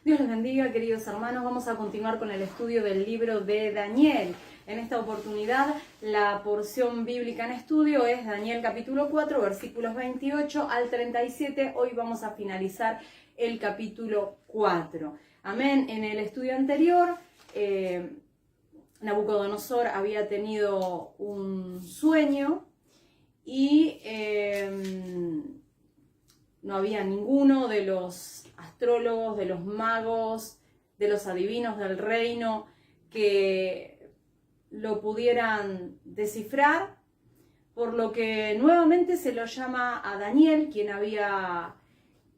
Dios les bendiga, queridos hermanos. Vamos a continuar con el estudio del libro de Daniel. En esta oportunidad, la porción bíblica en estudio es Daniel capítulo 4, versículos 28 al 37. Hoy vamos a finalizar el capítulo 4. Amén. En el estudio anterior, Nabucodonosor había tenido un sueño y no había ninguno de los astrólogos, de los magos, de los adivinos del reino que lo pudieran descifrar, por lo que nuevamente se lo llama a Daniel, quien había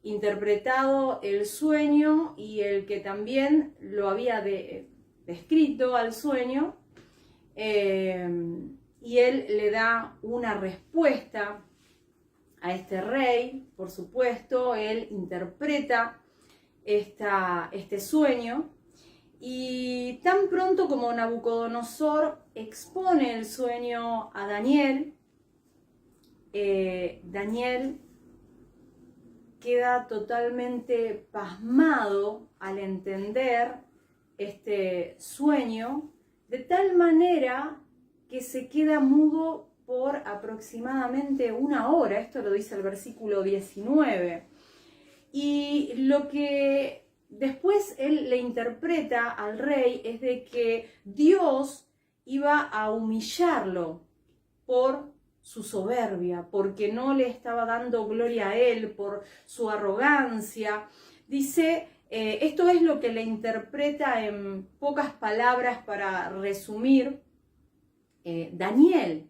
interpretado el sueño y el que también lo había descrito al sueño, y él le da una respuesta a este rey. Por supuesto, él interpreta este sueño, y tan pronto como Nabucodonosor expone el sueño a Daniel, Daniel queda totalmente pasmado al entender este sueño, de tal manera que se queda mudo por aproximadamente 1 hora. Esto lo dice el versículo 19. Y lo que después él le interpreta al rey es de que Dios iba a humillarlo por su soberbia, porque no le estaba dando gloria a él, por su arrogancia. Dice, esto es lo que le interpreta en pocas palabras para resumir Daniel.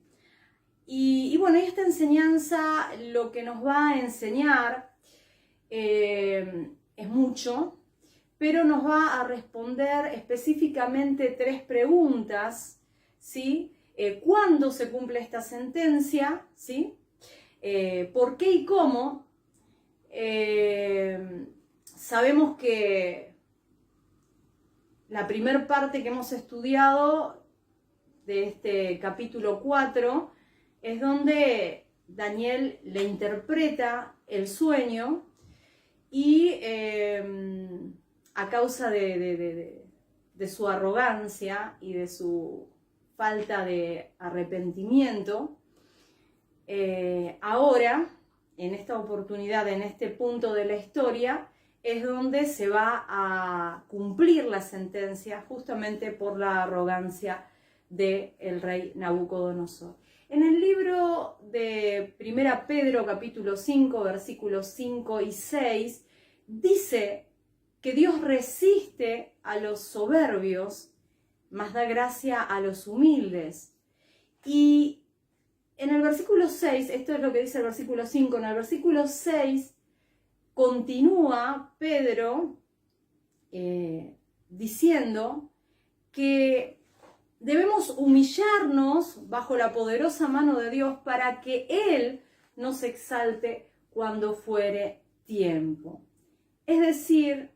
Y bueno, esta enseñanza lo que nos va a enseñar es mucho, pero nos va a responder específicamente 3 preguntas, ¿sí? ¿Cuándo se cumple esta sentencia? ¿Sí? ¿Por qué y cómo? Sabemos que la primera parte que hemos estudiado de este capítulo 4 es donde Daniel le interpreta el sueño y a causa de su arrogancia y de su falta de arrepentimiento, ahora, en esta oportunidad, en este punto de la historia, es donde se va a cumplir la sentencia justamente por la arrogancia del rey Nabucodonosor. En el libro de 1 Pedro capítulo 5, versículos 5 y 6, dice que Dios resiste a los soberbios, mas da gracia a los humildes. Y en el versículo 6, esto es lo que dice el versículo 5, en el versículo 6 continúa Pedro diciendo que debemos humillarnos bajo la poderosa mano de Dios para que Él nos exalte cuando fuere tiempo. Es decir,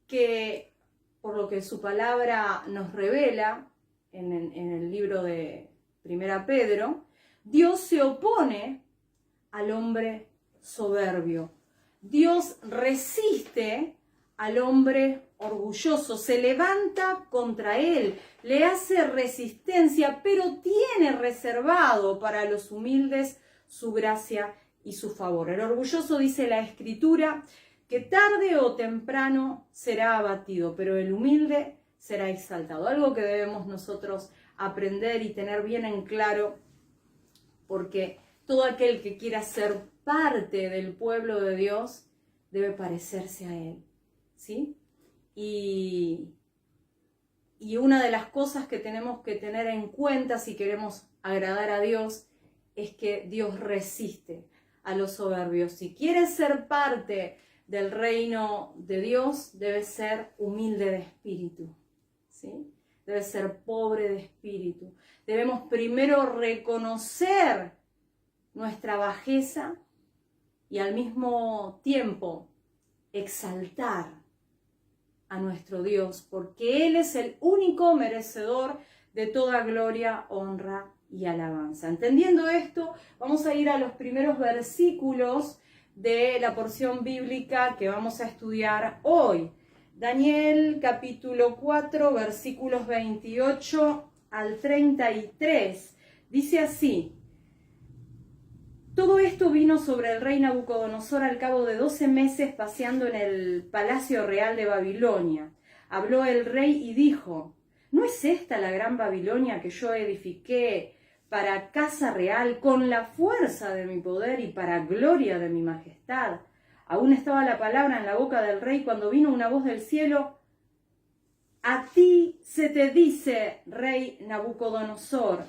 que por lo que su palabra nos revela en el libro de 1 Pedro, Dios se opone al hombre soberbio. Dios resiste al hombre orgulloso, se levanta contra él, le hace resistencia, pero tiene reservado para los humildes su gracia y su favor. El orgulloso, dice la Escritura, que tarde o temprano será abatido, pero el humilde será exaltado. Algo que debemos nosotros aprender y tener bien en claro, porque todo aquel que quiera ser parte del pueblo de Dios debe parecerse a Él, ¿sí? Y una de las cosas que tenemos que tener en cuenta si queremos agradar a Dios es que Dios resiste a los soberbios. Si quieres ser parte del reino de Dios, debes ser humilde de espíritu, ¿sí? Debes ser pobre de espíritu. Debemos primero reconocer nuestra bajeza y al mismo tiempo exaltar a nuestro Dios, porque Él es el único merecedor de toda gloria, honra y alabanza. Entendiendo esto, vamos a ir a los primeros versículos de la porción bíblica que vamos a estudiar hoy. Daniel capítulo 4, versículos 28 al 33. Dice así: todo esto vino sobre el rey Nabucodonosor al cabo de 12 meses paseando en el palacio real de Babilonia. Habló el rey y dijo: ¿no es esta la gran Babilonia que yo edifiqué para casa real con la fuerza de mi poder y para gloria de mi majestad? Aún estaba la palabra en la boca del rey cuando vino una voz del cielo: a ti se te dice, rey Nabucodonosor,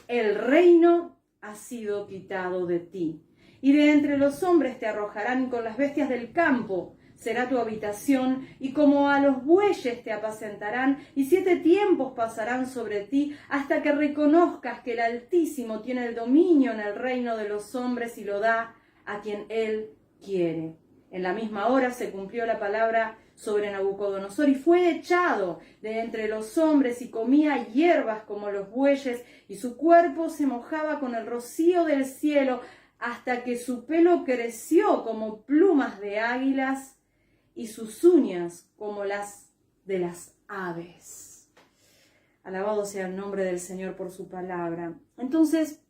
el reino ha sido quitado de ti, y de entre los hombres te arrojarán, y con las bestias del campo será tu habitación, y como a los bueyes te apacentarán, y 7 tiempos pasarán sobre ti, hasta que reconozcas que el Altísimo tiene el dominio en el reino de los hombres y lo da a quien él quiere. En la misma hora se cumplió la palabra sobre Nabucodonosor y fue echado de entre los hombres y comía hierbas como los bueyes, y su cuerpo se mojaba con el rocío del cielo hasta que su pelo creció como plumas de águilas y sus uñas como las de las aves. Alabado sea el nombre del Señor por su palabra. Entonces,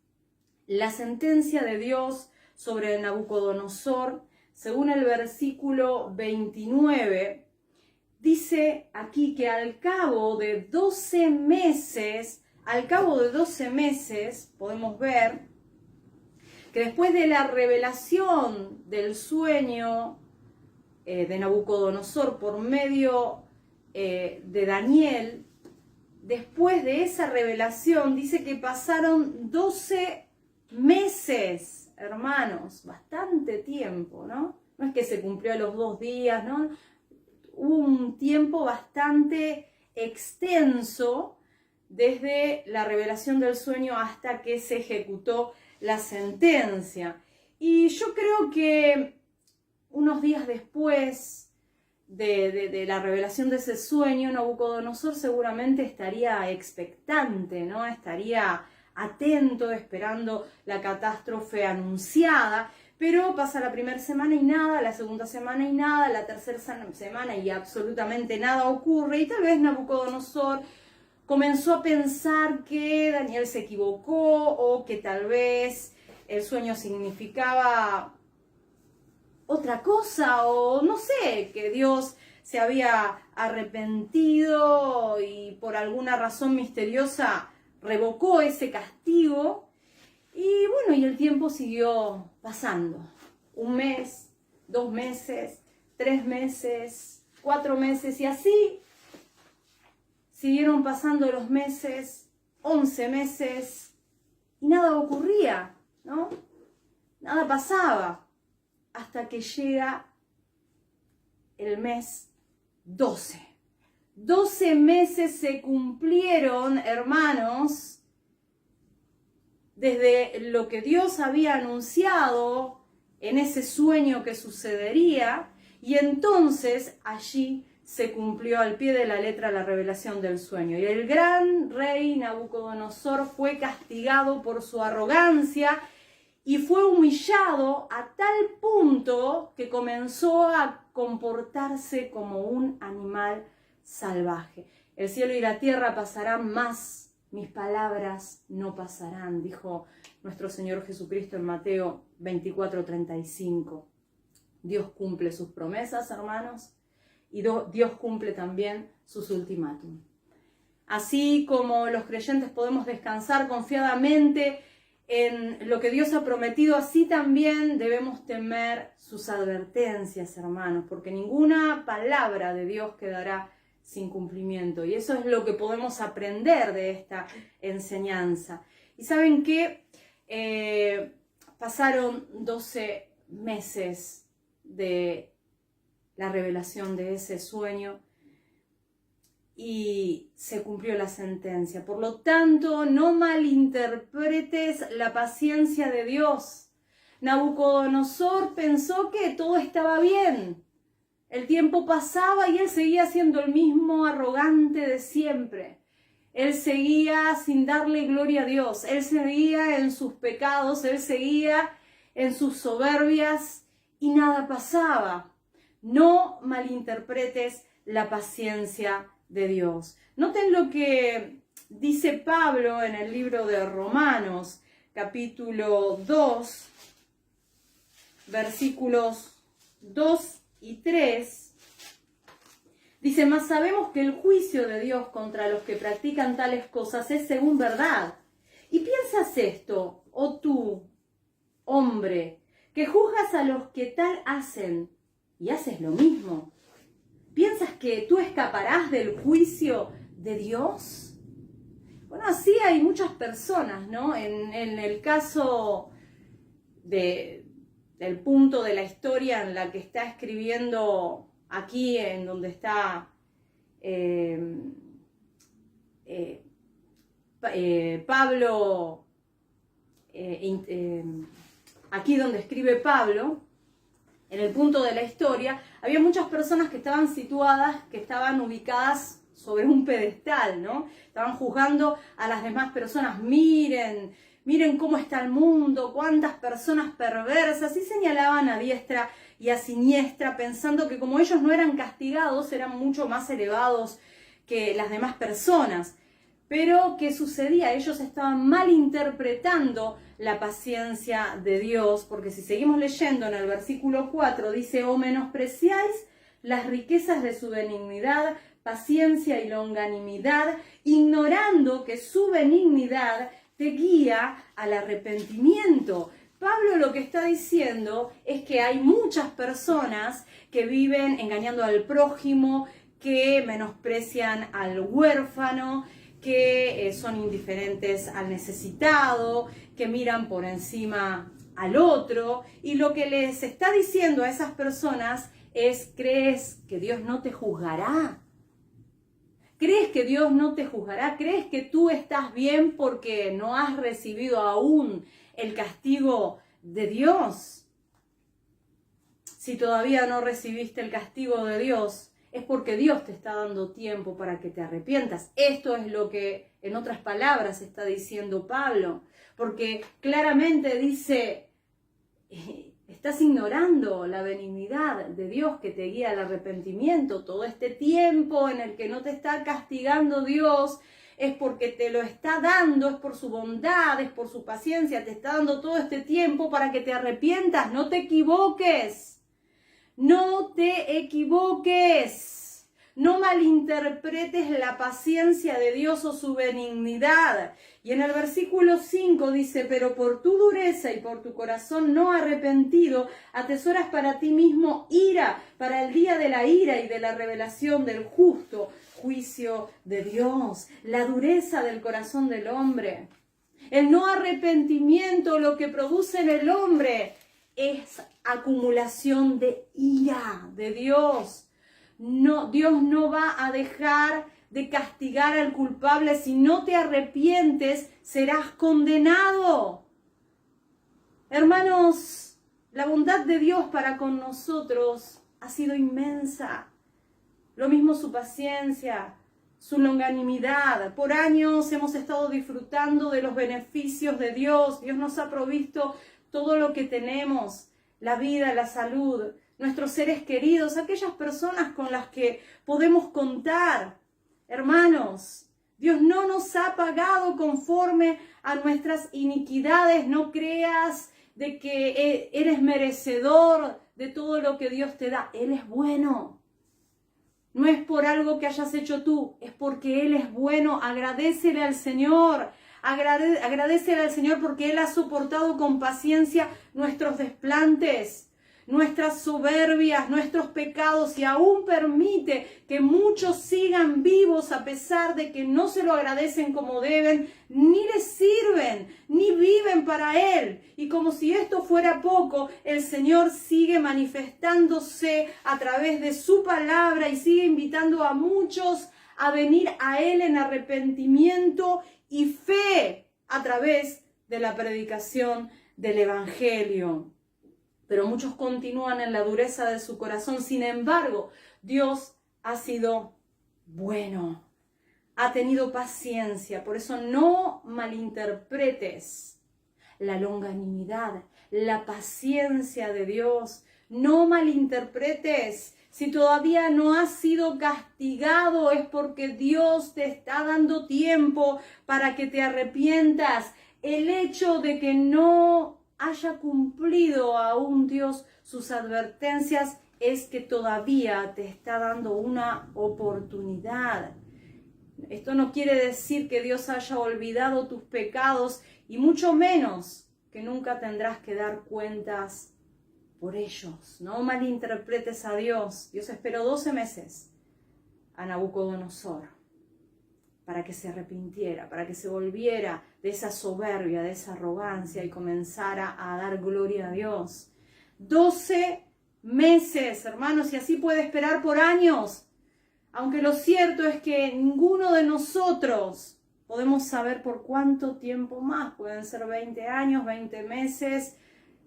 la sentencia de Dios sobre Nabucodonosor, según el versículo 29, dice aquí que al cabo de 12 meses, podemos ver que después de la revelación del sueño de Nabucodonosor por medio de Daniel, después de esa revelación dice que pasaron 12 meses. Hermanos, bastante tiempo, ¿no? No es que se cumplió a los 2 días, ¿no? Hubo un tiempo bastante extenso desde la revelación del sueño hasta que se ejecutó la sentencia. Y yo creo que unos días después de la revelación de ese sueño, Nabucodonosor seguramente estaría expectante, ¿no? Estaría atento, esperando la catástrofe anunciada, pero pasa la primera semana y nada, la segunda semana y nada, la tercera semana y absolutamente nada ocurre, y tal vez Nabucodonosor comenzó a pensar que Daniel se equivocó o que tal vez el sueño significaba otra cosa, o no sé, que Dios se había arrepentido y por alguna razón misteriosa revocó ese castigo. Y bueno, y el tiempo siguió pasando. 1 mes, 2 meses, 3 meses, 4 meses, y así siguieron pasando los meses, 11 meses, y nada ocurría, ¿no? Nada pasaba, hasta que llega el mes 12. 12 meses se cumplieron, hermanos, desde lo que Dios había anunciado en ese sueño que sucedería, y entonces allí se cumplió al pie de la letra la revelación del sueño. Y el gran rey Nabucodonosor fue castigado por su arrogancia y fue humillado a tal punto que comenzó a comportarse como un animal salvaje. El cielo y la tierra pasarán, mas mis palabras no pasarán, dijo nuestro Señor Jesucristo en Mateo 24:35. Dios cumple sus promesas, hermanos, y Dios cumple también sus ultimátum. Así como los creyentes podemos descansar confiadamente en lo que Dios ha prometido, así también debemos temer sus advertencias, hermanos, porque ninguna palabra de Dios quedará sin cumplimiento. Y eso es lo que podemos aprender de esta enseñanza. Y ¿saben qué? Pasaron 12 meses de la revelación de ese sueño y se cumplió la sentencia. Por lo tanto, no malinterpretes la paciencia de Dios. Nabucodonosor pensó que todo estaba bien. El tiempo pasaba y él seguía siendo el mismo arrogante de siempre. Él seguía sin darle gloria a Dios. Él seguía en sus pecados, él seguía en sus soberbias y nada pasaba. No malinterpretes la paciencia de Dios. Noten lo que dice Pablo en el libro de Romanos, capítulo 2, versículos 2 y 3. Dice, mas sabemos que el juicio de Dios contra los que practican tales cosas es según verdad. Y piensas esto, oh tú, hombre, que juzgas a los que tal hacen y haces lo mismo. ¿Piensas que tú escaparás del juicio de Dios? Bueno, así hay muchas personas, ¿no? En el caso del punto de la historia en la que está escribiendo aquí, en donde está Pablo, aquí donde escribe Pablo, en el punto de la historia, había muchas personas que estaban situadas, que estaban ubicadas sobre un pedestal, ¿no? Estaban juzgando a las demás personas. Miren cómo está el mundo, cuántas personas perversas, y señalaban a diestra y a siniestra, pensando que como ellos no eran castigados, eran mucho más elevados que las demás personas. Pero, ¿qué sucedía? Ellos estaban malinterpretando la paciencia de Dios, porque si seguimos leyendo en el versículo 4, dice, o menospreciáis las riquezas de su benignidad, paciencia y longanimidad, ignorando que su benignidad te guía al arrepentimiento. Pablo lo que está diciendo es que hay muchas personas que viven engañando al prójimo, que menosprecian al huérfano, que son indiferentes al necesitado, que miran por encima al otro, y lo que les está diciendo a esas personas es, ¿crees que Dios no te juzgará? ¿Crees que Dios no te juzgará? ¿Crees que tú estás bien porque no has recibido aún el castigo de Dios? Si todavía no recibiste el castigo de Dios, es porque Dios te está dando tiempo para que te arrepientas. Esto es lo que, en otras palabras, está diciendo Pablo. Porque claramente dice, estás ignorando la benignidad de Dios que te guía al arrepentimiento. Todo este tiempo en el que no te está castigando Dios es porque te lo está dando, es por su bondad, es por su paciencia. Te está dando todo este tiempo para que te arrepientas. No te equivoques. No te equivoques, no malinterpretes la paciencia de Dios o su benignidad. Y en el versículo 5 dice, pero por tu dureza y por tu corazón no arrepentido, atesoras para ti mismo ira, para el día de la ira y de la revelación del justo juicio de Dios. La dureza del corazón del hombre, el no arrepentimiento, lo que produce en el hombre es acumulación de ira de Dios. No, Dios no va a dejar de castigar al culpable. Si no te arrepientes, serás condenado. Hermanos, la bondad de Dios para con nosotros ha sido inmensa. Lo mismo su paciencia, su longanimidad. Por años hemos estado disfrutando de los beneficios de Dios. Dios nos ha provisto todo lo que tenemos, la vida, la salud, nuestros seres queridos, aquellas personas con las que podemos contar. Hermanos, Dios no nos ha pagado conforme a nuestras iniquidades. No creas de que eres merecedor de todo lo que Dios te da. Él es bueno. No es por algo que hayas hecho tú, es porque Él es bueno. Agradécele al Señor. Agradécele al Señor porque Él ha soportado con paciencia nuestros desplantes, nuestras soberbias, nuestros pecados, y aún permite que muchos sigan vivos a pesar de que no se lo agradecen como deben, ni les sirven, ni viven para Él. Y como si esto fuera poco, el Señor sigue manifestándose a través de su palabra y sigue invitando a muchos a venir a Él en arrepentimiento y fe a través de la predicación del Evangelio. Pero muchos continúan en la dureza de su corazón. Sin embargo, Dios ha sido bueno, ha tenido paciencia. Por eso no malinterpretes la longanimidad, la paciencia de Dios. No malinterpretes. Si todavía no has sido castigado es porque Dios te está dando tiempo para que te arrepientas. El hecho de que no haya cumplido aún Dios sus advertencias es que todavía te está dando una oportunidad. Esto no quiere decir que Dios haya olvidado tus pecados y mucho menos que nunca tendrás que dar cuentas por ellos. No malinterpretes a Dios. Dios esperó 12 meses a Nabucodonosor para que se arrepintiera, para que se volviera de esa soberbia, de esa arrogancia y comenzara a dar gloria a Dios. 12 meses, hermanos, y así puede esperar por años. Aunque lo cierto es que ninguno de nosotros podemos saber por cuánto tiempo más. Pueden ser 20 años, 20 meses,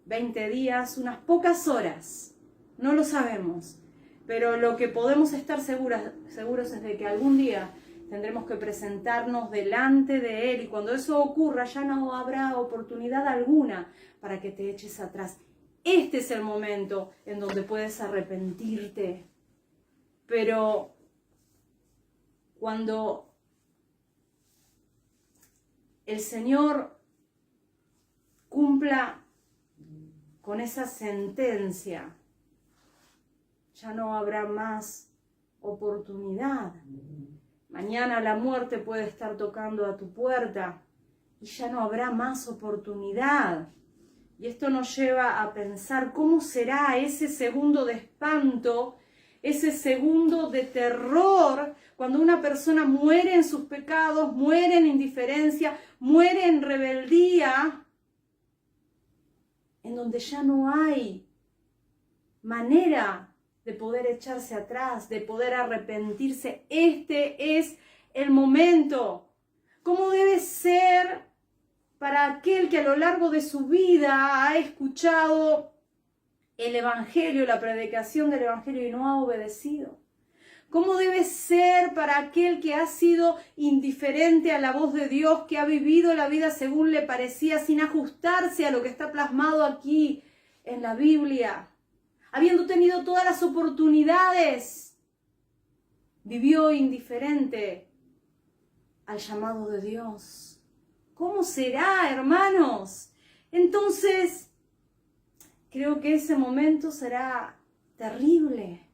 20 días, unas pocas horas. No lo sabemos. Pero lo que podemos estar seguros es de que algún día tendremos que presentarnos delante de Él. Y cuando eso ocurra ya no habrá oportunidad alguna para que te eches atrás. Este es el momento en donde puedes arrepentirte. Pero cuando el Señor cumpla con esa sentencia, ya no habrá más oportunidad. Mañana la muerte puede estar tocando a tu puerta y ya no habrá más oportunidad. Y esto nos lleva a pensar cómo será ese segundo de espanto, ese segundo de terror, cuando una persona muere en sus pecados, muere en indiferencia, muere en rebeldía, en donde ya no hay manera de poder echarse atrás, de poder arrepentirse. Este es el momento. ¿Cómo debe ser para aquel que a lo largo de su vida ha escuchado el Evangelio, la predicación del Evangelio y no ha obedecido? ¿Cómo debe ser para aquel que ha sido indiferente a la voz de Dios, que ha vivido la vida según le parecía, sin ajustarse a lo que está plasmado aquí en la Biblia? Habiendo tenido todas las oportunidades, vivió indiferente al llamado de Dios. ¿Cómo será, hermanos? Entonces, creo que ese momento será terrible,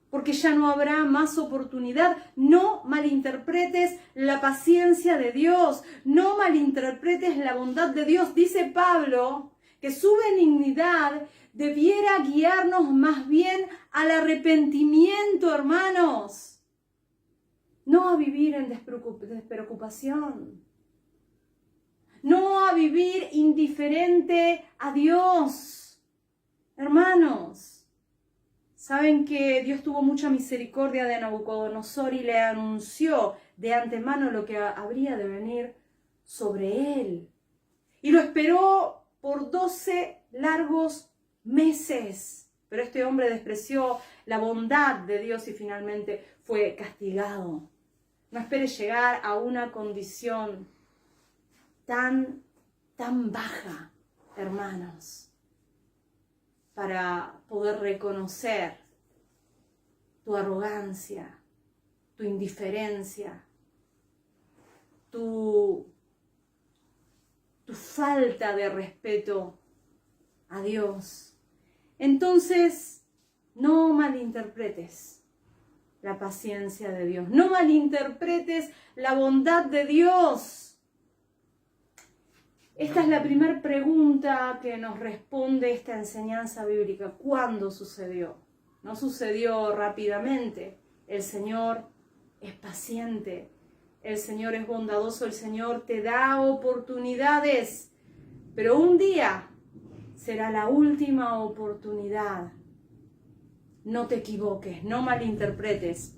porque ya no habrá más oportunidad. No malinterpretes la paciencia de Dios, no malinterpretes la bondad de Dios. Dice Pablo que su benignidad debiera guiarnos más bien al arrepentimiento, hermanos, no a vivir en despreocupación, no a vivir indiferente a Dios. Hermanos, saben que Dios tuvo mucha misericordia de Nabucodonosor y le anunció de antemano lo que habría de venir sobre él. Y lo esperó por 12 largos meses. Pero este hombre despreció la bondad de Dios y finalmente fue castigado. No esperes llegar a una condición tan baja, hermanos, para poder reconocer tu arrogancia, tu indiferencia, tu falta de respeto a Dios. Entonces, no malinterpretes la paciencia de Dios, no malinterpretes la bondad de Dios. Esta es la primera pregunta que nos responde esta enseñanza bíblica. ¿Cuándo sucedió? No sucedió rápidamente. El Señor es paciente, el Señor es bondadoso, el Señor te da oportunidades, pero un día será la última oportunidad. No te equivoques, no malinterpretes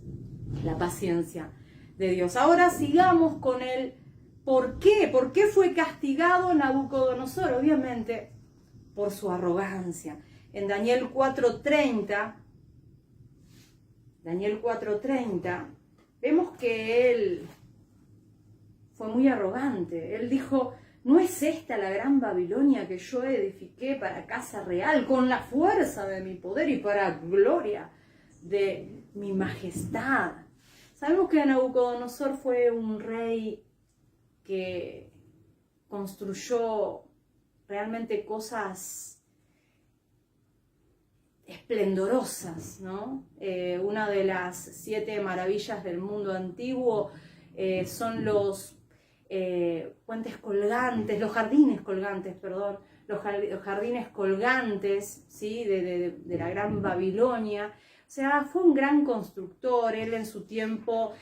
la paciencia de Dios. Ahora sigamos con el ¿por qué? ¿Por qué fue castigado Nabucodonosor? Obviamente por su arrogancia. En Daniel 4:30, vemos que él fue muy arrogante. Él dijo, ¿no es esta la gran Babilonia que yo edifiqué para casa real, con la fuerza de mi poder y para gloria de mi majestad? Sabemos que Nabucodonosor fue un rey que construyó realmente cosas esplendorosas, ¿no? Una de las 7 maravillas del mundo antiguo son los puentes colgantes, los jardines colgantes, perdón, los jardines colgantes, ¿sí? de la gran Babilonia. O sea, fue un gran constructor. Él en su tiempo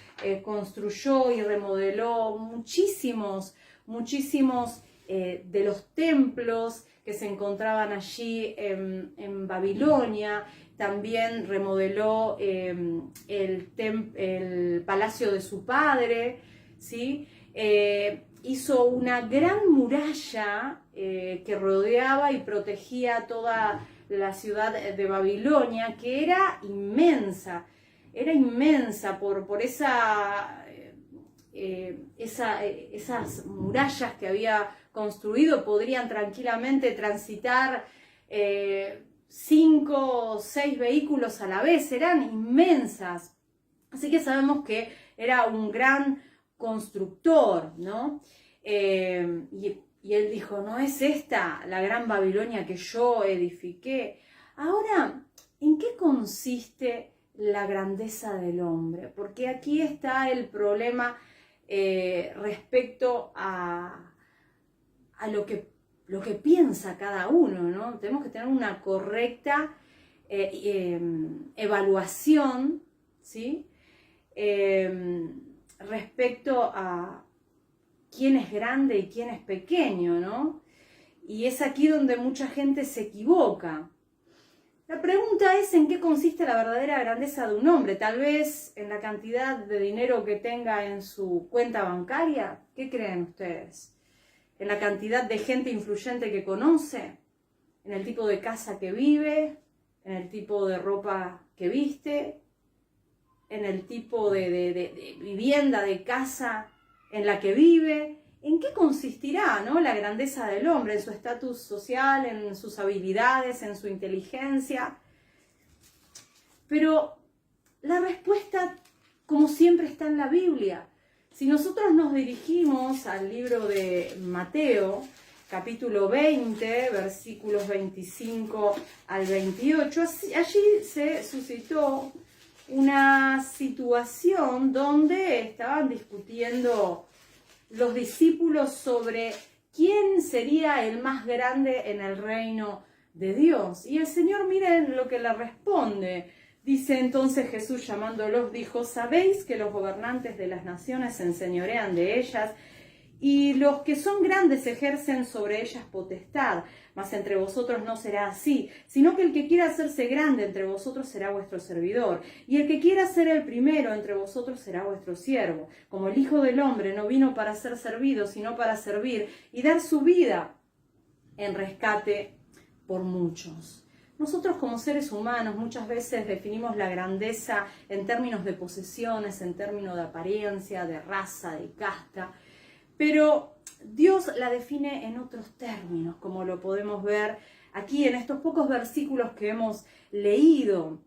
construyó y remodeló muchísimos de los templos que se encontraban allí en Babilonia. También remodeló el palacio de su padre, ¿sí? Hizo una gran muralla que rodeaba y protegía toda la ciudad de Babilonia, que era inmensa por esas murallas que había construido. Podrían tranquilamente transitar 5 o 6 vehículos a la vez, eran inmensas. Así que sabemos que era un gran constructor, ¿no? Y él dijo, ¿no es esta la gran Babilonia que yo edifiqué? Ahora, ¿en qué consiste la grandeza del hombre? Porque aquí está el problema respecto a lo que piensa cada uno, ¿no? Tenemos que tener una correcta evaluación, ¿sí? Respecto a quién es grande y quién es pequeño, ¿no? Y es aquí donde mucha gente se equivoca. La pregunta es en qué consiste la verdadera grandeza de un hombre. Tal vez en la cantidad de dinero que tenga en su cuenta bancaria. ¿Qué creen ustedes? ¿En la cantidad de gente influyente que conoce? ¿En el tipo de casa que vive? ¿En el tipo de ropa que viste? ¿En el tipo de vivienda, de casa en la que vive? ¿En qué consistirá, ¿no? La grandeza del hombre? ¿En su estatus social, en sus habilidades, en su inteligencia? Pero la respuesta, como siempre, está en la Biblia. Si nosotros nos dirigimos al libro de Mateo, capítulo 20, versículos 25 al 28, allí se suscitó una situación donde estaban discutiendo los discípulos sobre quién sería el más grande en el reino de Dios. Y el Señor, miren lo que le responde. Dice entonces Jesús, llamándolos, dijo, ¿sabéis que los gobernantes de las naciones se enseñorean de ellas y los que son grandes ejercen sobre ellas potestad? Mas entre vosotros no será así, sino que el que quiera hacerse grande entre vosotros será vuestro servidor, y el que quiera ser el primero entre vosotros será vuestro siervo. Como el Hijo del Hombre no vino para ser servido, sino para servir y dar su vida en rescate por muchos. Nosotros como seres humanos muchas veces definimos la grandeza en términos de posesiones, en términos de apariencia, de raza, de casta, pero Dios la define en otros términos, como lo podemos ver aquí en estos pocos versículos que hemos leído.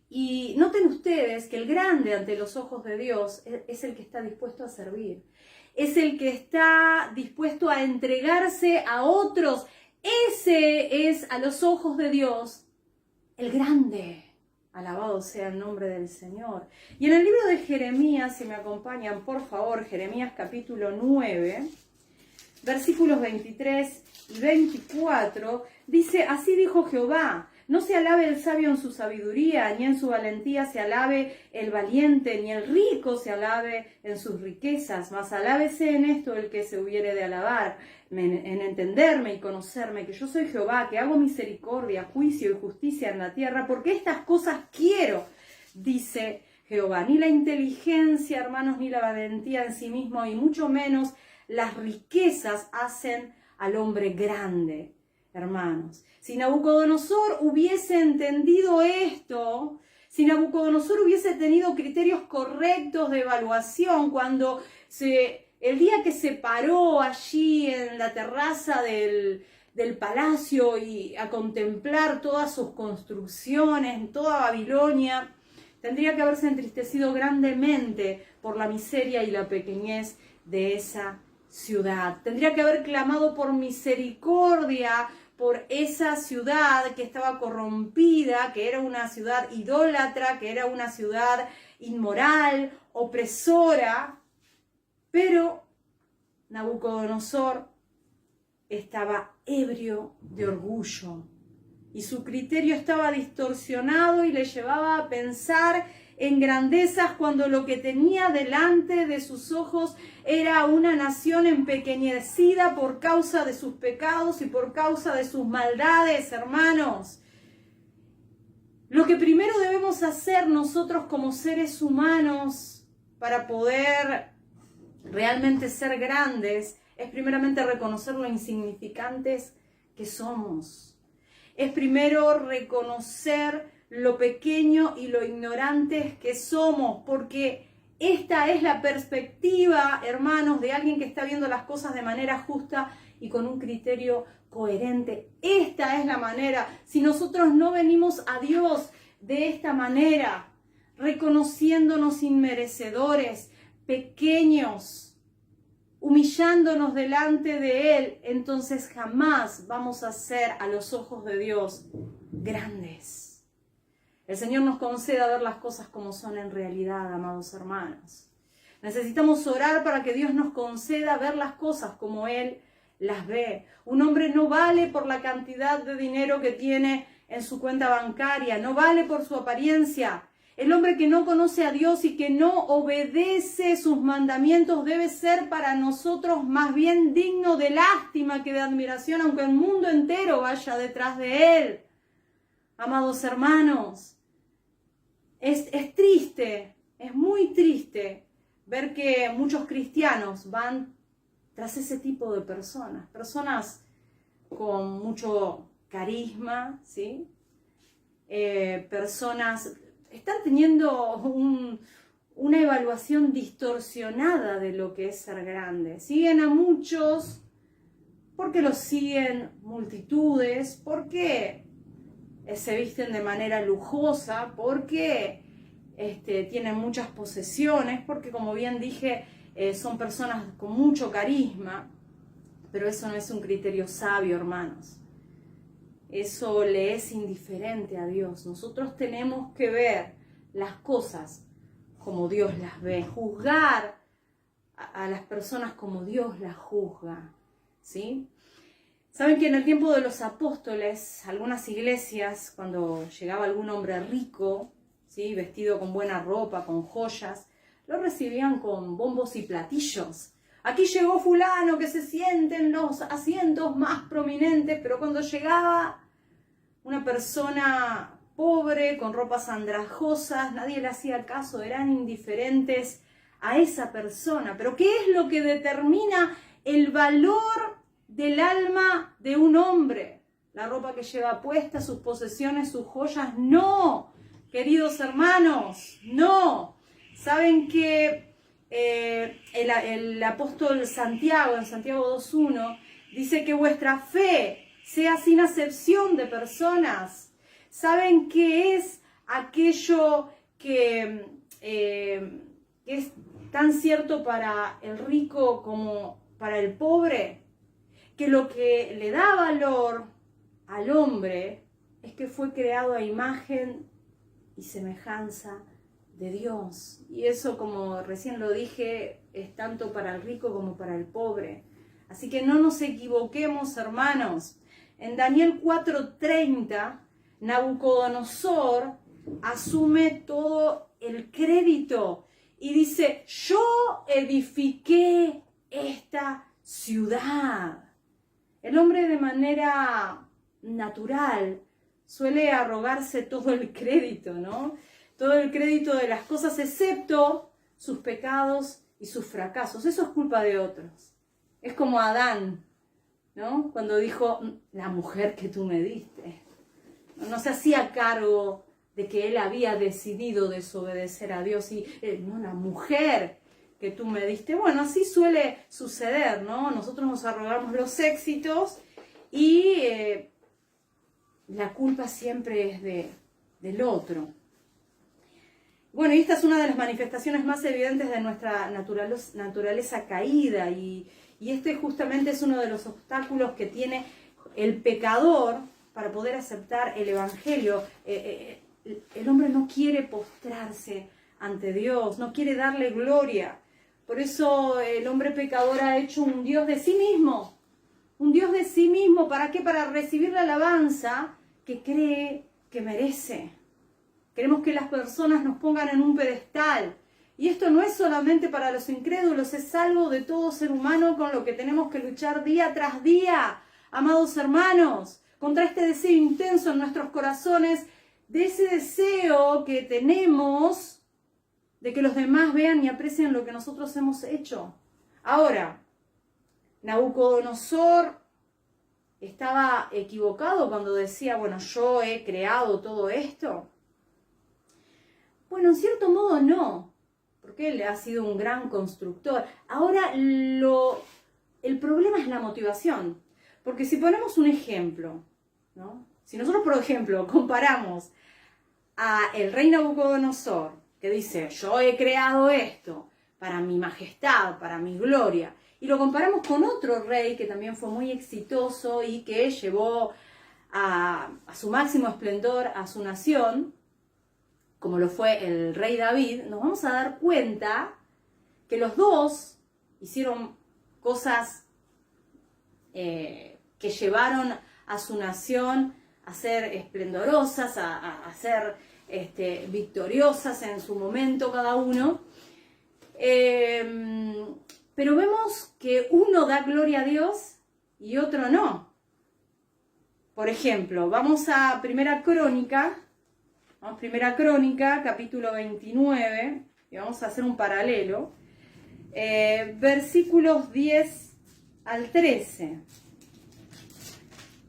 Y noten ustedes que el grande ante los ojos de Dios es el que está dispuesto a servir, es el que está dispuesto a entregarse a otros. Ese es a los ojos de Dios el grande. Alabado sea el nombre del Señor. Y en el libro de Jeremías, si me acompañan por favor, Jeremías capítulo 9, versículos 23 y 24, dice, así dijo Jehová, no se alabe el sabio en su sabiduría, ni en su valentía se alabe el valiente, ni el rico se alabe en sus riquezas, mas alábese en esto el que se hubiere de alabar, en entenderme y conocerme, que yo soy Jehová, que hago misericordia, juicio y justicia en la tierra, porque estas cosas quiero, dice Jehová. Ni la inteligencia, hermanos, ni la valentía en sí mismo, y mucho menos las riquezas hacen al hombre grande, hermanos. Si Nabucodonosor hubiese entendido esto, si Nabucodonosor hubiese tenido criterios correctos de evaluación cuando se El día que se paró allí en la terraza del palacio y a contemplar todas sus construcciones, toda Babilonia, tendría que haberse entristecido grandemente por la miseria y la pequeñez de esa ciudad. Tendría que haber clamado por misericordia por esa ciudad que estaba corrompida, que era una ciudad idólatra, que era una ciudad inmoral, opresora. Pero Nabucodonosor estaba ebrio de orgullo y su criterio estaba distorsionado y le llevaba a pensar en grandezas cuando lo que tenía delante de sus ojos era una nación empequeñecida por causa de sus pecados y por causa de sus maldades, hermanos. Lo que primero debemos hacer nosotros como seres humanos para poder realmente ser grandes es primeramente reconocer lo insignificantes que somos. Es primero reconocer lo pequeño y lo ignorantes que somos, porque esta es la perspectiva, hermanos, de alguien que está viendo las cosas de manera justa y con un criterio coherente. Esta es la manera. Si nosotros no venimos a Dios de esta manera, reconociéndonos inmerecedores, pequeños, humillándonos delante de Él, entonces jamás vamos a ser a los ojos de Dios grandes. El Señor nos conceda ver las cosas como son en realidad, amados hermanos. Necesitamos orar para que Dios nos conceda ver las cosas como Él las ve. Un hombre no vale por la cantidad de dinero que tiene en su cuenta bancaria, no vale por su apariencia. El hombre que no conoce a Dios y que no obedece sus mandamientos debe ser para nosotros más bien digno de lástima que de admiración, aunque el mundo entero vaya detrás de él. Amados hermanos, es triste, es muy triste ver que muchos cristianos van tras ese tipo de personas, personas con mucho carisma, ¿sí? Personas están teniendo una evaluación distorsionada de lo que es ser grande. Siguen a muchos porque los siguen multitudes, porque se visten de manera lujosa, porque tienen muchas posesiones, porque como bien dije, son personas con mucho carisma, pero eso no es un criterio sabio, hermanos. Eso le es indiferente a Dios. Nosotros tenemos que ver las cosas como Dios las ve, juzgar a las personas como Dios las juzga, ¿sí? Saben que en el tiempo de los apóstoles, algunas iglesias, cuando llegaba algún hombre rico, ¿sí?, vestido con buena ropa, con joyas, lo recibían con bombos y platillos. Aquí llegó fulano que se siente en los asientos más prominentes, pero cuando llegaba una persona pobre, con ropas andrajosas, nadie le hacía caso, eran indiferentes a esa persona. Pero ¿qué es lo que determina el valor del alma de un hombre? La ropa que lleva puesta, sus posesiones, sus joyas. No, queridos hermanos, no. Saben que el apóstol Santiago, en Santiago 2:1, dice que vuestra fe sea sin acepción de personas. ¿Saben qué es aquello que es tan cierto para el rico como para el pobre? Que lo que le da valor al hombre es que fue creado a imagen y semejanza de Dios. Y eso, como recién lo dije, es tanto para el rico como para el pobre. Así que no nos equivoquemos, hermanos. En Daniel 4:30, Nabucodonosor asume todo el crédito y dice: yo edifiqué esta ciudad. El hombre de manera natural suele arrogarse todo el crédito, ¿no? Todo el crédito de las cosas excepto sus pecados y sus fracasos. Eso es culpa de otros. Es como Adán, ¿no? Cuando dijo: la mujer que tú me diste. No se hacía cargo de que él había decidido desobedecer a Dios. Y no, la mujer que tú me diste. Bueno, así suele suceder, ¿no? Nosotros nos arrogamos los éxitos y la culpa siempre es del otro. Bueno, y esta es una de las manifestaciones más evidentes de nuestra naturaleza caída y este justamente es uno de los obstáculos que tiene el pecador para poder aceptar el Evangelio. El hombre no quiere postrarse ante Dios, no quiere darle gloria. Por eso el hombre pecador ha hecho un Dios de sí mismo. Un Dios de sí mismo, ¿para qué? Para recibir la alabanza que cree que merece. Queremos que las personas nos pongan en un pedestal. Y esto no es solamente para los incrédulos, es algo de todo ser humano con lo que tenemos que luchar día tras día, amados hermanos, contra este deseo intenso en nuestros corazones, de ese deseo que tenemos de que los demás vean y aprecien lo que nosotros hemos hecho. Ahora, Nabucodonosor estaba equivocado cuando decía, bueno, yo he creado todo esto. Bueno, en cierto modo no, porque él ha sido un gran constructor. Ahora, el problema es la motivación, porque si ponemos un ejemplo, ¿no? Si nosotros, por ejemplo, comparamos a el rey Nabucodonosor, que dice, yo he creado esto para mi majestad, para mi gloria, y lo comparamos con otro rey que también fue muy exitoso y que llevó a su máximo esplendor a su nación, como lo fue el rey David, nos vamos a dar cuenta que los dos hicieron cosas que llevaron a su nación a ser esplendorosas, a ser victoriosas en su momento cada uno. Pero vemos que uno da gloria a Dios y otro no. Por ejemplo, vamos a Primera Crónica, capítulo 29, y vamos a hacer un paralelo. Versículos 10 al 13.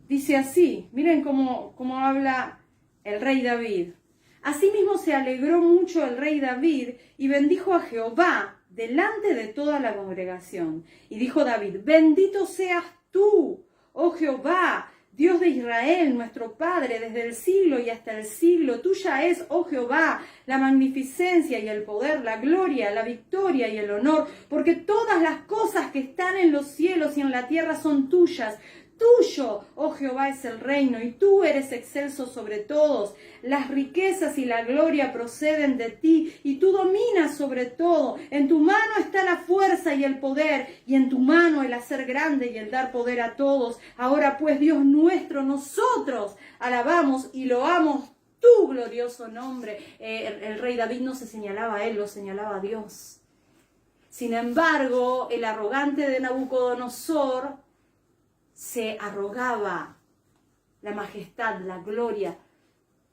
Dice así, miren cómo habla el rey David. Asimismo se alegró mucho el rey David y bendijo a Jehová delante de toda la congregación. Y dijo David, bendito seas tú, oh Jehová, Dios de Israel, nuestro Padre, desde el siglo y hasta el siglo. Tuya es, oh Jehová, la magnificencia y el poder, la gloria, la victoria y el honor, porque todas las cosas que están en los cielos y en la tierra son tuyas. Tuyo, oh Jehová, es el reino, y tú eres excelso sobre todos. Las riquezas y la gloria proceden de ti, y tú dominas sobre todo. En tu mano está la fuerza y el poder, y en tu mano el hacer grande y el dar poder a todos. Ahora pues, Dios nuestro, nosotros alabamos y loamos tu glorioso nombre. El rey David no se señalaba a él, lo señalaba a Dios. Sin embargo, el arrogante de Nabucodonosor se arrogaba la majestad, la gloria.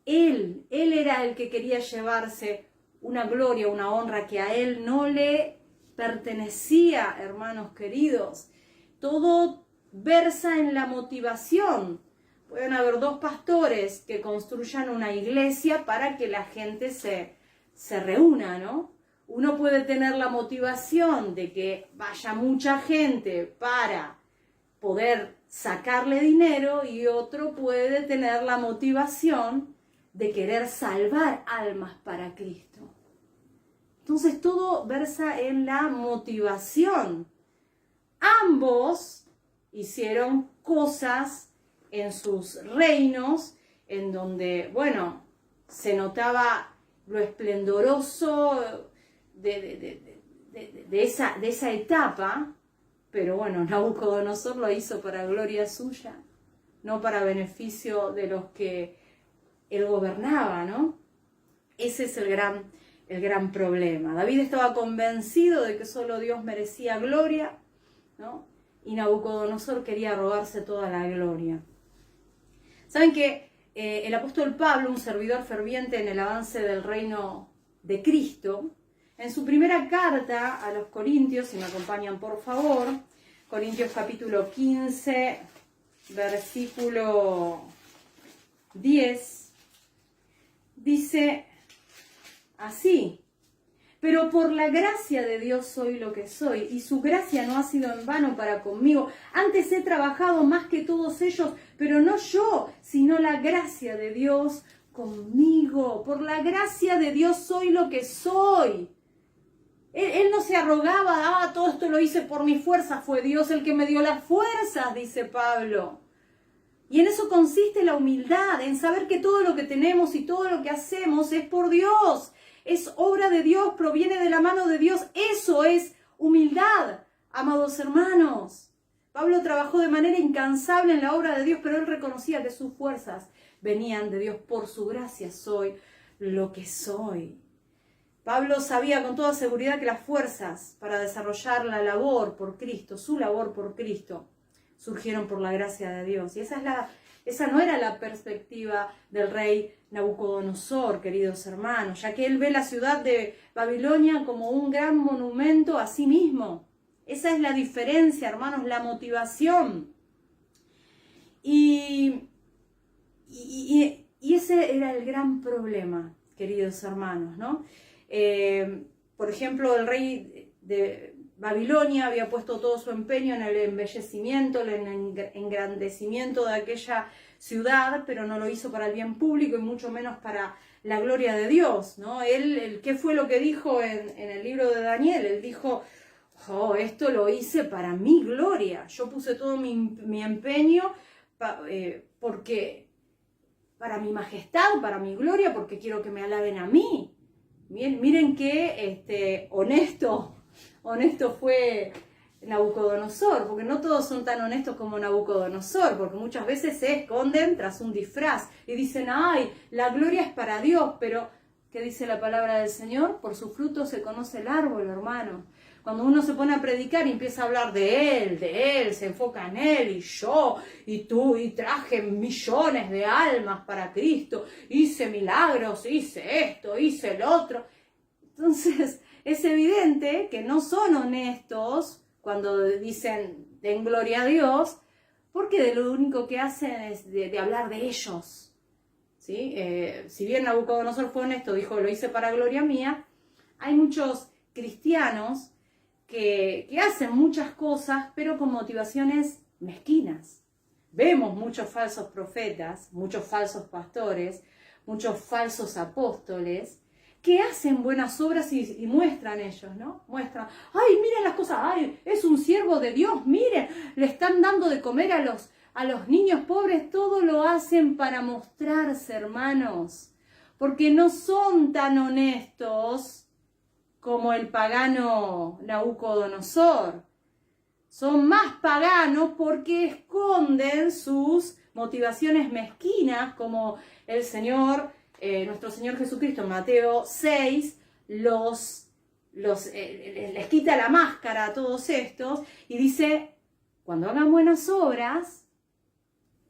Él era el que quería llevarse una gloria, una honra que a él no le pertenecía, hermanos queridos. Todo versa en la motivación. Pueden haber dos pastores que construyan una iglesia para que la gente se reúna, ¿no? Uno puede tener la motivación de que vaya mucha gente para poder sacarle dinero y otro puede tener la motivación de querer salvar almas para Cristo. Entonces todo versa en la motivación. Ambos hicieron cosas en sus reinos en donde, bueno, se notaba lo esplendoroso de esa etapa. Pero bueno, Nabucodonosor lo hizo para gloria suya, no para beneficio de los que él gobernaba, ¿no? Ese es el gran problema. David estaba convencido de que solo Dios merecía gloria, ¿no? Y Nabucodonosor quería robarse toda la gloria. ¿Saben que el apóstol Pablo, un servidor ferviente en el avance del reino de Cristo, en su primera carta a los Corintios, si me acompañan por favor, Corintios capítulo 15, versículo 10, dice así: pero por la gracia de Dios soy lo que soy, y su gracia no ha sido en vano para conmigo. Antes he trabajado más que todos ellos, pero no yo, sino la gracia de Dios conmigo. Por la gracia de Dios soy lo que soy. Él no se arrogaba, todo esto lo hice por mi fuerza, fue Dios el que me dio las fuerzas, dice Pablo. Y en eso consiste la humildad, en saber que todo lo que tenemos y todo lo que hacemos es por Dios. Es obra de Dios, proviene de la mano de Dios. Eso es humildad, amados hermanos. Pablo trabajó de manera incansable en la obra de Dios, pero él reconocía que sus fuerzas venían de Dios. Por su gracia soy lo que soy. Pablo sabía con toda seguridad que las fuerzas para desarrollar la labor por Cristo, su labor por Cristo, surgieron por la gracia de Dios. Y esa no era la perspectiva del rey Nabucodonosor, queridos hermanos, ya que él ve la ciudad de Babilonia como un gran monumento a sí mismo. Esa es la diferencia, hermanos, la motivación. Y ese era el gran problema, queridos hermanos, ¿no? Por ejemplo, el rey de Babilonia había puesto todo su empeño en el embellecimiento, en el engrandecimiento de aquella ciudad, pero no lo hizo para el bien público y mucho menos para la gloria de Dios, ¿no? ¿Qué fue lo que dijo en el libro de Daniel? Él dijo, esto lo hice para mi gloria. Yo puse todo mi empeño porque para mi majestad, para mi gloria, porque quiero que me alaben a mí. Miren qué honesto fue Nabucodonosor, porque no todos son tan honestos como Nabucodonosor, porque muchas veces se esconden tras un disfraz y dicen, ay, la gloria es para Dios, pero ¿qué dice la palabra del Señor? Por su fruto se conoce el árbol, hermano. Cuando uno se pone a predicar y empieza a hablar de él, se enfoca en él, y yo, y tú, y traje millones de almas para Cristo, hice milagros, hice esto, hice el otro. Entonces, es evidente que no son honestos cuando dicen den gloria a Dios, porque de lo único que hacen es de hablar de ellos. ¿Sí? Si bien Nabucodonosor fue honesto, dijo, lo hice para gloria mía, hay muchos cristianos que hacen muchas cosas, pero con motivaciones mezquinas. Vemos muchos falsos profetas, muchos falsos pastores, muchos falsos apóstoles, que hacen buenas obras y muestran ellos, ¿no? Muestran, ay, miren las cosas, ay, es un siervo de Dios, miren, le están dando de comer a los niños pobres, todo lo hacen para mostrarse, hermanos, porque no son tan honestos como el pagano Nabucodonosor. Son más paganos porque esconden sus motivaciones mezquinas, como el Señor, nuestro Señor Jesucristo en Mateo 6, les quita la máscara a todos estos y dice, cuando hagan buenas obras,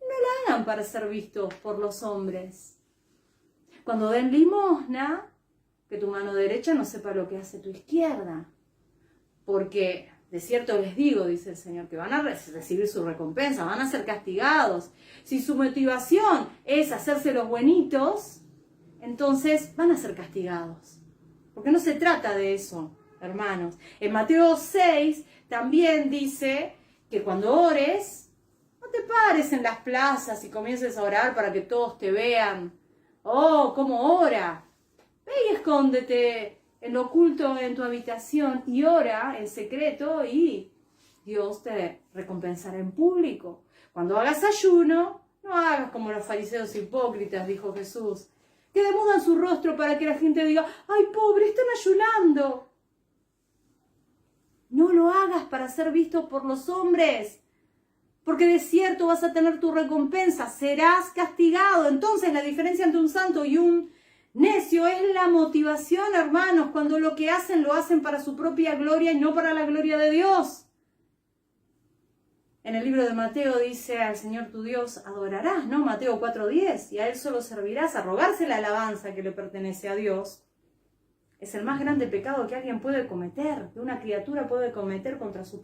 no la hagan para ser vistos por los hombres. Cuando den limosna, que tu mano derecha no sepa lo que hace tu izquierda. Porque de cierto les digo, dice el Señor, que van a recibir su recompensa, van a ser castigados. Si su motivación es hacerse los buenitos, entonces van a ser castigados. Porque no se trata de eso, hermanos. En Mateo 6 también dice que cuando ores, no te pares en las plazas y comiences a orar para que todos te vean. Oh, ¿cómo ora? Ve y escóndete en lo oculto en tu habitación y ora en secreto y Dios te recompensará en público. Cuando hagas ayuno, no hagas como los fariseos hipócritas, dijo Jesús, que demudan su rostro para que la gente diga, ay, pobre, están ayunando. No lo hagas para ser visto por los hombres, porque de cierto vas a tener tu recompensa, serás castigado. Entonces la diferencia entre un santo y un necio es la motivación, hermanos, cuando lo que hacen lo hacen para su propia gloria y no para la gloria de Dios. En el libro de Mateo dice, al Señor tu Dios adorarás, ¿no? Mateo 4:10, y a Él solo servirás. A rogarse la alabanza que le pertenece a Dios es el más grande pecado que alguien puede cometer, que una criatura puede cometer contra su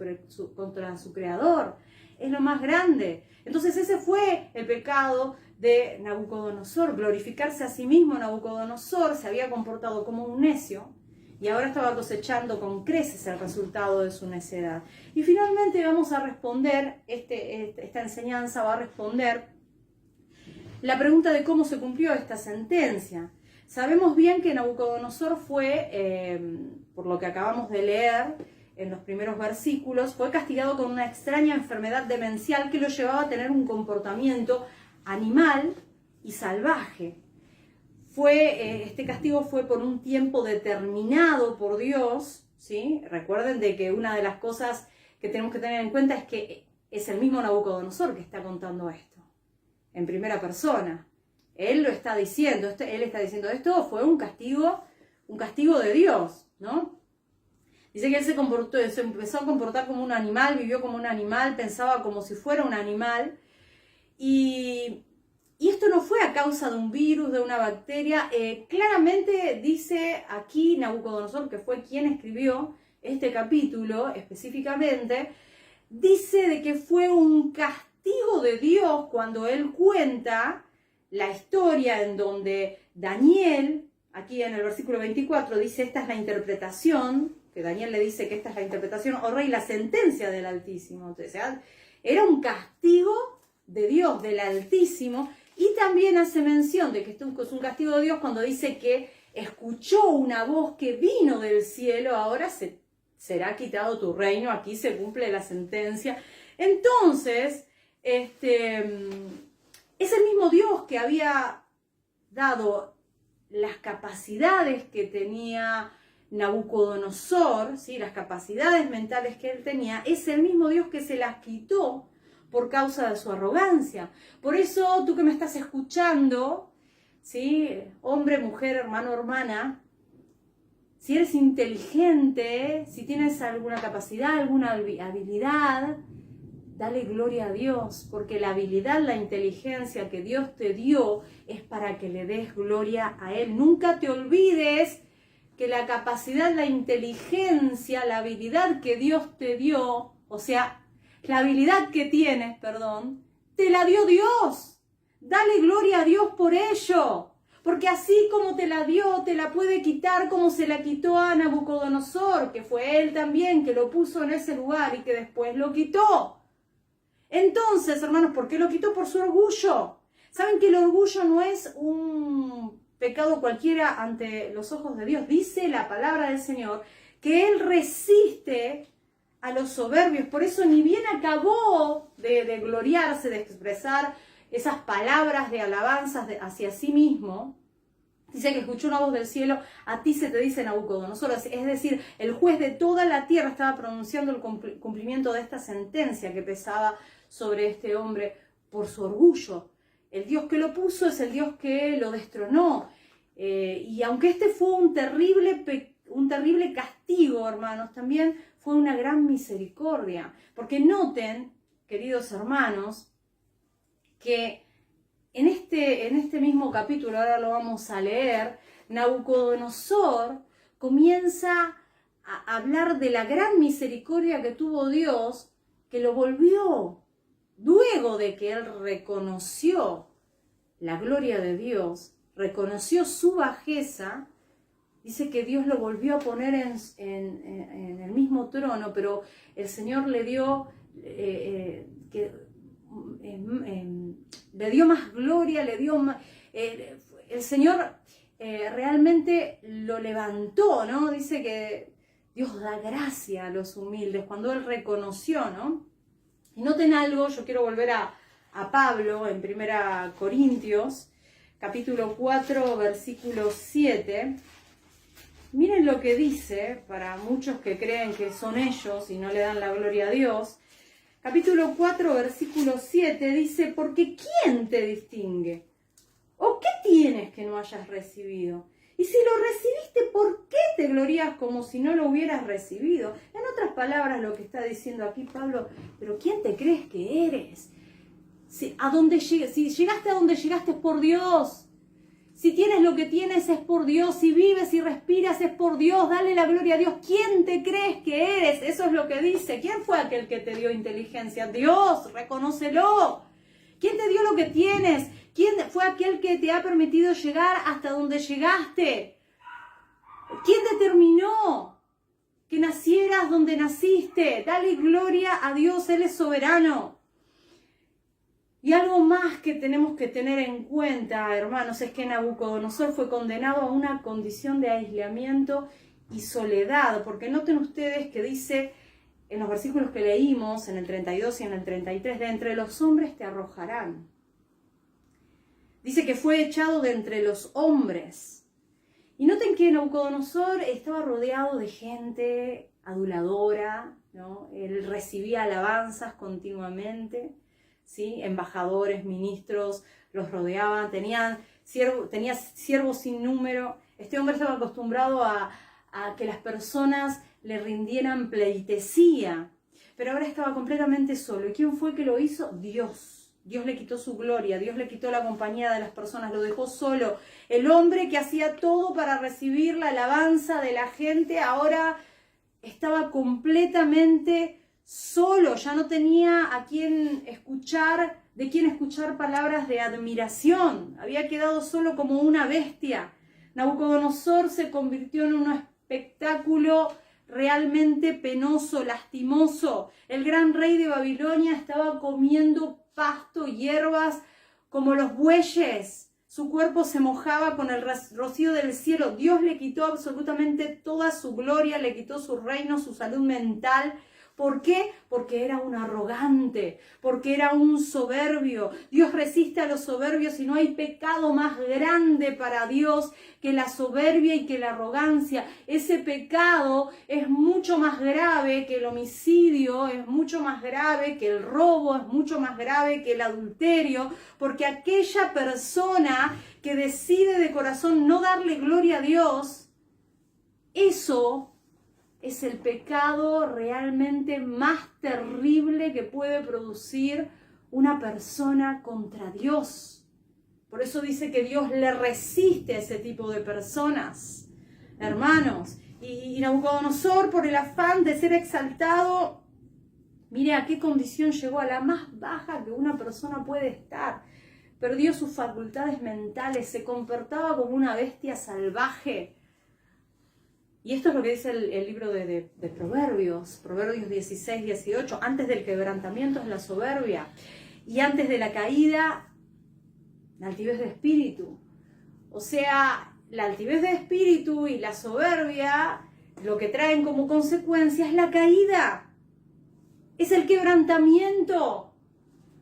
Creador. Es lo más grande. Entonces ese fue el pecado de Nabucodonosor, glorificarse a sí mismo. Nabucodonosor se había comportado como un necio y ahora estaba cosechando con creces el resultado de su necedad. Y finalmente vamos a responder, esta enseñanza va a responder la pregunta de cómo se cumplió esta sentencia. Sabemos bien que Nabucodonosor fue, por lo que acabamos de leer en los primeros versículos, fue castigado con una extraña enfermedad demencial que lo llevaba a tener un comportamiento animal y salvaje. Este castigo fue por un tiempo determinado por Dios, ¿sí? Recuerden de que una de las cosas que tenemos que tener en cuenta es que es el mismo Nabucodonosor que está contando esto, en primera persona. Él lo está diciendo, él está diciendo, esto fue un castigo de Dios, ¿no? Dice que él se empezó a comportar como un animal, vivió como un animal, pensaba como si fuera un animal, y esto no fue a causa de un virus, de una bacteria. Claramente dice aquí Nabucodonosor, que fue quien escribió este capítulo específicamente, dice de que fue un castigo de Dios cuando él cuenta la historia en donde Daniel, aquí en el versículo 24, dice, esta es la interpretación, que Daniel le dice que esta es la interpretación, oh rey, la sentencia del Altísimo. Entonces, era un castigo de Dios, del Altísimo, y también hace mención de que esto es un castigo de Dios cuando dice que escuchó una voz que vino del cielo, ahora será quitado tu reino, aquí se cumple la sentencia. Entonces, es el mismo Dios que había dado las capacidades que tenía Nabucodonosor, ¿sí? Las capacidades mentales que él tenía, es el mismo Dios que se las quitó por causa de su arrogancia. Por eso, tú que me estás escuchando, ¿sí? Hombre, mujer, hermano, hermana, si eres inteligente, si tienes alguna capacidad, alguna habilidad, dale gloria a Dios, porque la habilidad, la inteligencia que Dios te dio es para que le des gloria a Él. Nunca te olvides que la capacidad, la inteligencia, la habilidad que Dios te dio, o sea, la habilidad que tienes, perdón, te la dio Dios. Dale gloria a Dios por ello, porque así como te la dio, te la puede quitar como se la quitó a Nabucodonosor, que fue él también que lo puso en ese lugar y que después lo quitó. Entonces, hermanos, ¿por qué lo quitó? Por su orgullo. ¿Saben que el orgullo no es un pecado cualquiera ante los ojos de Dios? Dice la palabra del Señor que Él resiste a los soberbios. Por eso ni bien acabó de gloriarse, de expresar esas palabras de alabanzas hacia sí mismo, dice que escuchó una voz del cielo, a ti se te dice Nabucodonosor. Es decir, el juez de toda la tierra estaba pronunciando el cumplimiento de esta sentencia que pesaba sobre este hombre por su orgullo. El Dios que lo puso es el Dios que lo destronó. Y aunque este fue un terrible castigo, hermanos, también fue una gran misericordia. Porque noten, queridos hermanos, que en este mismo capítulo, ahora lo vamos a leer, Nabucodonosor comienza a hablar de la gran misericordia que tuvo Dios, que lo volvió, luego de que él reconoció la gloria de Dios, reconoció su bajeza, dice que Dios lo volvió a poner en el mismo trono, pero el Señor le dio le dio más gloria, el Señor realmente lo levantó, ¿no? Dice que Dios da gracia a los humildes, cuando Él reconoció, ¿no? Y noten algo, yo quiero volver a Pablo en 1 Corintios, capítulo 4, versículo 7. Miren lo que dice, para muchos que creen que son ellos y no le dan la gloria a Dios. Capítulo 4, versículo 7 dice, porque ¿quién te distingue? ¿O qué tienes que no hayas recibido? Y si lo recibiste, ¿por qué te glorías como si no lo hubieras recibido? En otras palabras, lo que está diciendo aquí Pablo, pero ¿quién te crees que eres? Si llegaste a donde llegaste es por Dios. Si tienes lo que tienes es por Dios. Si vives y respiras es por Dios. Dale la gloria a Dios. ¿Quién te crees que eres? Eso es lo que dice. ¿Quién fue aquel que te dio inteligencia? Dios, reconócelo. ¿Quién te dio lo que tienes? ¿Quién fue aquel que te ha permitido llegar hasta donde llegaste? ¿Quién determinó que nacieras donde naciste? Dale gloria a Dios, Él es soberano. Y algo más que tenemos que tener en cuenta, hermanos, es que Nabucodonosor fue condenado a una condición de aislamiento y soledad, porque noten ustedes que dice en los versículos que leímos, en el 32 y en el 33, de entre los hombres te arrojarán. Dice que fue echado de entre los hombres. Y noten que Nabucodonosor estaba rodeado de gente aduladora, ¿no? Él recibía alabanzas continuamente, ¿sí? Embajadores, ministros los rodeaban, tenía siervos sin número. Este hombre estaba acostumbrado a que las personas le rindieran pleitesía, pero ahora estaba completamente solo. ¿Y quién fue que lo hizo? Dios. Dios le quitó su gloria, Dios le quitó la compañía de las personas, lo dejó solo. El hombre que hacía todo para recibir la alabanza de la gente, ahora estaba completamente solo, ya no tenía a quién escuchar, de quién escuchar palabras de admiración. Había quedado solo como una bestia. Nabucodonosor se convirtió en un espectáculo realmente penoso, lastimoso. El gran rey de Babilonia estaba comiendo pasto, hierbas, como los bueyes. Su cuerpo se mojaba con el rocío del cielo. Dios le quitó absolutamente toda su gloria, le quitó su reino, su salud mental. ¿Por qué? Porque era un arrogante, porque era un soberbio. Dios resiste a los soberbios y no hay pecado más grande para Dios que la soberbia y que la arrogancia. Ese pecado es mucho más grave que el homicidio, es mucho más grave que el robo, es mucho más grave que el adulterio, porque aquella persona que decide de corazón no darle gloria a Dios, eso es el pecado realmente más terrible que puede producir una persona contra Dios. Por eso dice que Dios le resiste a ese tipo de personas, hermanos. Y Nabucodonosor, por el afán de ser exaltado, mire a qué condición llegó, a la más baja que una persona puede estar. Perdió sus facultades mentales, se comportaba como una bestia salvaje. Y esto es lo que dice el libro de Proverbios, Proverbios 16, 18. Antes del quebrantamiento es la soberbia. Y antes de la caída, la altivez de espíritu. O sea, la altivez de espíritu y la soberbia, lo que traen como consecuencia es la caída. Es el quebrantamiento.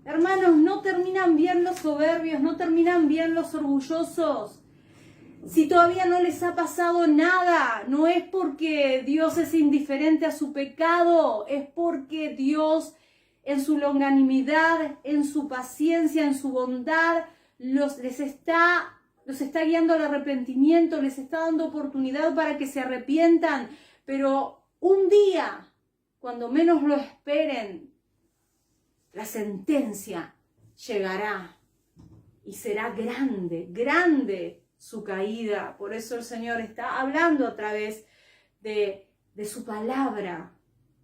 Hermanos, no terminan bien los soberbios, no terminan bien los orgullosos. Si todavía no les ha pasado nada, no es porque Dios es indiferente a su pecado, es porque Dios en su longanimidad, en su paciencia, en su bondad, los está guiando al arrepentimiento, les está dando oportunidad para que se arrepientan. Pero un día, cuando menos lo esperen, la sentencia llegará y será grande, grande su caída. Por eso el Señor está hablando a través de su palabra.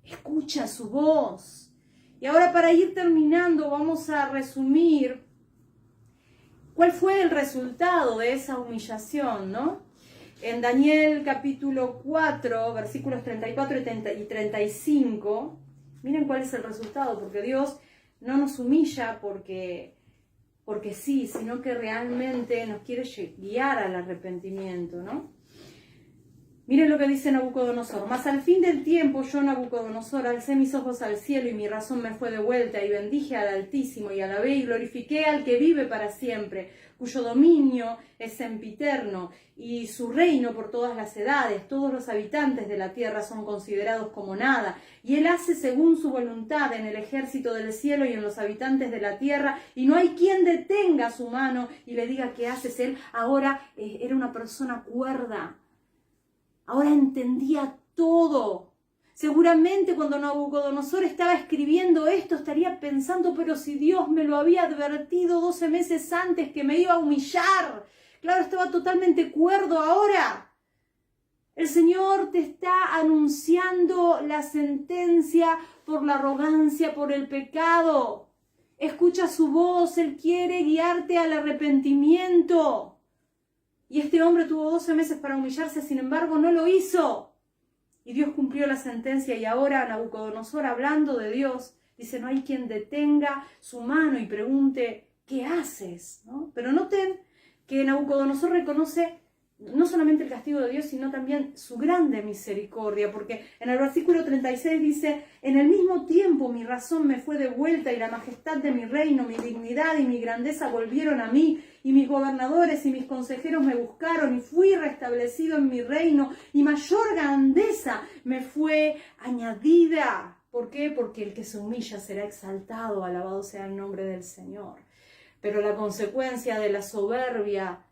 Escucha su voz. Y ahora, para ir terminando, vamos a resumir cuál fue el resultado de esa humillación, ¿no? En Daniel capítulo 4, versículos 34 y 35, miren cuál es el resultado, porque Dios no nos humilla porque sí, sino que realmente nos quiere guiar al arrepentimiento, ¿no? Miren lo que dice Nabucodonosor. Mas al fin del tiempo yo, Nabucodonosor, alcé mis ojos al cielo y mi razón me fue de vuelta y bendije al Altísimo y alabé y glorifiqué al que vive para siempre, cuyo dominio es sempiterno y su reino por todas las edades. Todos los habitantes de la tierra son considerados como nada y él hace según su voluntad en el ejército del cielo y en los habitantes de la tierra, y no hay quien detenga su mano y le diga qué haces. Él ahora era una persona cuerda. Ahora entendía todo. Seguramente cuando Nabucodonosor estaba escribiendo esto estaría pensando, pero si Dios me lo había advertido 12 meses antes que me iba a humillar. Claro, estaba totalmente cuerdo ahora. El Señor te está anunciando la sentencia por la arrogancia, por el pecado. Escucha su voz, Él quiere guiarte al arrepentimiento. Y este hombre tuvo 12 meses para humillarse, sin embargo no lo hizo. Y Dios cumplió la sentencia y ahora Nabucodonosor, hablando de Dios, dice, no hay quien detenga su mano y pregunte, ¿qué haces? ¿No? Pero noten que Nabucodonosor reconoce no solamente el castigo de Dios, sino también su grande misericordia, porque en el versículo 36 dice, en el mismo tiempo mi razón me fue devuelta y la majestad de mi reino, mi dignidad y mi grandeza volvieron a mí, y mis gobernadores y mis consejeros me buscaron y fui restablecido en mi reino y mayor grandeza me fue añadida. ¿Por qué? Porque el que se humilla será exaltado, alabado sea el nombre del Señor. Pero la consecuencia de la soberbia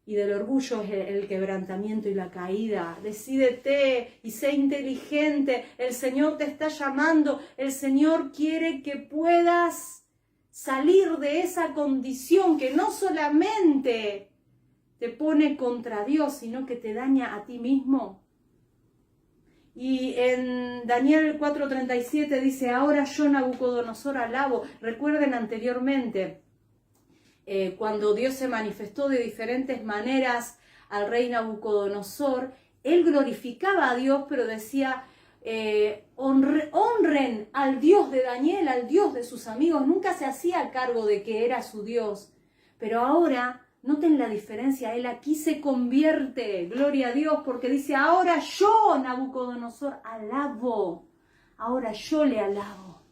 y del orgullo es el quebrantamiento y la caída. Decídete y sé inteligente. El Señor te está llamando. El Señor quiere que puedas salir de esa condición que no solamente te pone contra Dios, sino que te daña a ti mismo. Y en Daniel 4:37 dice, ahora yo Nabucodonosor alabo. Recuerden anteriormente, cuando Dios se manifestó de diferentes maneras al rey Nabucodonosor, él glorificaba a Dios, pero decía, honren al Dios de Daniel, al Dios de sus amigos. Nunca se hacía cargo de que era su Dios. Pero ahora, noten la diferencia, él aquí se convierte, gloria a Dios, porque dice, ahora yo, Nabucodonosor, alabo, ahora yo le alabo,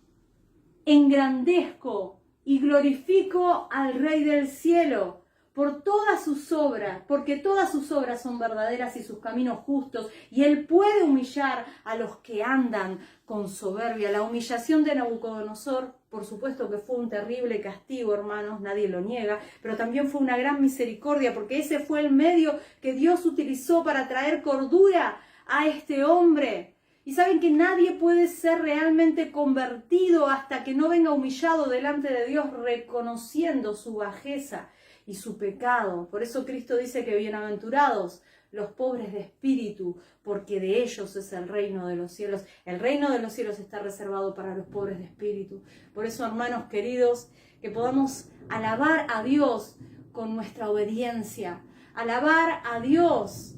engrandezco y glorifico al Rey del cielo por todas sus obras, porque todas sus obras son verdaderas y sus caminos justos, y él puede humillar a los que andan con soberbia. La humillación de Nabucodonosor, por supuesto que fue un terrible castigo, hermanos, nadie lo niega, pero también fue una gran misericordia, porque ese fue el medio que Dios utilizó para traer cordura a este hombre. Y saben que nadie puede ser realmente convertido hasta que no venga humillado delante de Dios, reconociendo su bajeza y su pecado. Por eso Cristo dice que bienaventurados los pobres de espíritu, porque de ellos es el reino de los cielos. El reino de los cielos está reservado para los pobres de espíritu. Por eso, hermanos queridos, que podamos alabar a Dios con nuestra obediencia, alabar a Dios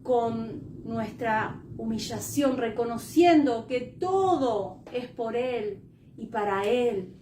con nuestra humillación, reconociendo que todo es por Él y para Él.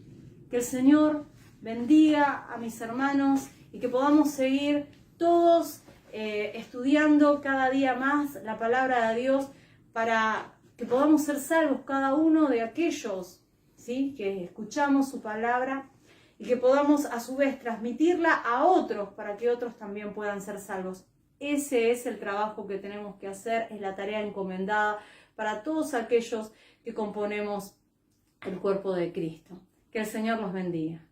Que el Señor bendiga a mis hermanos y que podamos seguir todos estudiando cada día más la palabra de Dios para que podamos ser salvos cada uno de aquellos, ¿sí?, que escuchamos su palabra y que podamos a su vez transmitirla a otros para que otros también puedan ser salvos. Ese es el trabajo que tenemos que hacer, es la tarea encomendada para todos aquellos que componemos el cuerpo de Cristo. Que el Señor los bendiga.